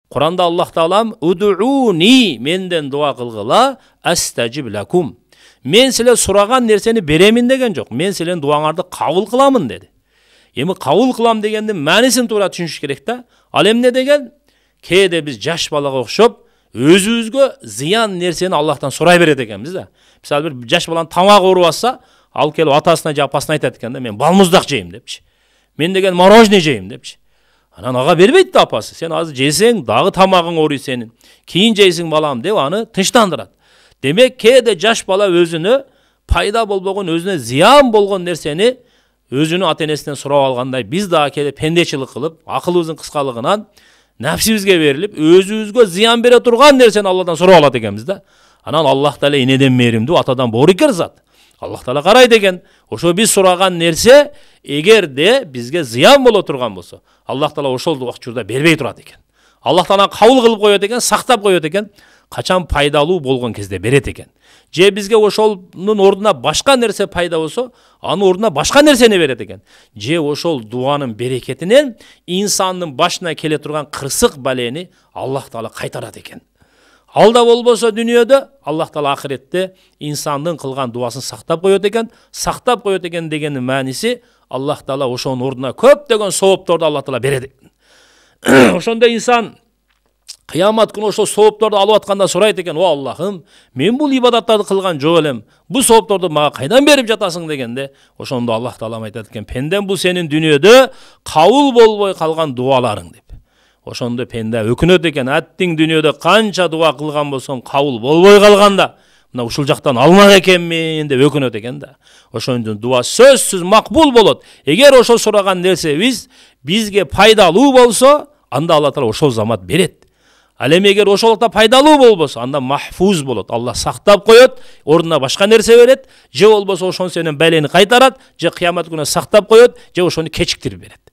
Kur'an'da Allah Taalam "Udu'uni" menden dua kılgıla "Astajib lakum." Men sizler suragan nerseni beremin degen jok. Men sizlerin duаңарды kabul kılamın dedi. Emi kabul kılam degендин мәнисин туура түшүнүш керек да. Ал эмне деген? Кээде биз жаш балага окшоп өзүбүзгө зыян нерсени Аллахтан сурай берет экенбиз да. Мисалы бир жаш баланын тамагы ооруп атса, ал келип атасына же апасына айтат экен да, мен балмуздак жейм депчи. Мен деген мороженое жейм депчи. Анан ага бербейт да апасы. Сен азыр жесең, дагы тамагың ооруйт сенин. Кийин жейсиң балам деп аны тынчтандырат. Демек кээде жаш бала өзүнө пайда болбогон, өзүнө зыян болгон нерсени өзүнүн ата-энесинен сурап алгандай, биз дагы кээде пендечилик кылып, акылыбыздын кыскалыгынан нәпсибизге берилип, өзүбүзгө зыян бере турган нерсени Алладан сурап алат экенбиз да. Анан Аллах Таала энеден мээримдүү, атадан боорукер зат. Аллах Таала карайт экен. Ошо биз сураган нерсе эгерде бизге зыян боло турган болсо, Аллах Таала ошол учурда бербей турат экен. Аллах Таала кабыл кылып коет экен, сактап коет экен. Качан пайдалуу болгон кезде берет экен. Же бизге ошолдун ордуна башка нерсе пайда болсо, анын ордуна башка нерсени берет экен. Же ошол дуанын берекетинен инсандын башына келе турган кырсык балени Аллах Таала кайтарат экен. Алда болбосо дүнүйөдө Аллах Таала ахиретте инсандын кылган дуасын сактап коет экен. Сактап коет экен дегендин мааниси Аллах Таала ошонун ордуна көптөгөн соопторду Аллах Таала берет. Ошондо инсан Кыямат күнү ошол соопторду алып атканда сурайт экен: "О Аллахым, мен бул ибадаттарды кылган жок элем. Бул соопторду мага кайдан берип жатасың?" дегенде, ошондо Аллах Таала айтат экен: "Пендем, бул сенин дүнүйөдө кабыл болбой калган дуаларың" деп. Ошондо пенде өкүнөт экен: "Аттиң дүнүйөдө канча дуа кылган болсом кабыл болбой калганда, мына ушул жактан алмак экенмин" деп өкүнөт экен да. Ошондон дуа сөзсүз макбул болот. Эгер ошол сураган нерсебиз бизге пайдалуу болсо, анда Алла Таала ошол замат берет. Ал эми эгер ошолукта пайдалуу болбосо, анда махфуз болот. Алла сактап коет, ордуна башка нерсе берет, же болбосо ошон сенин белени кайтарат, же кыямат күнү сактап коет, же ошону кечиктирип берет.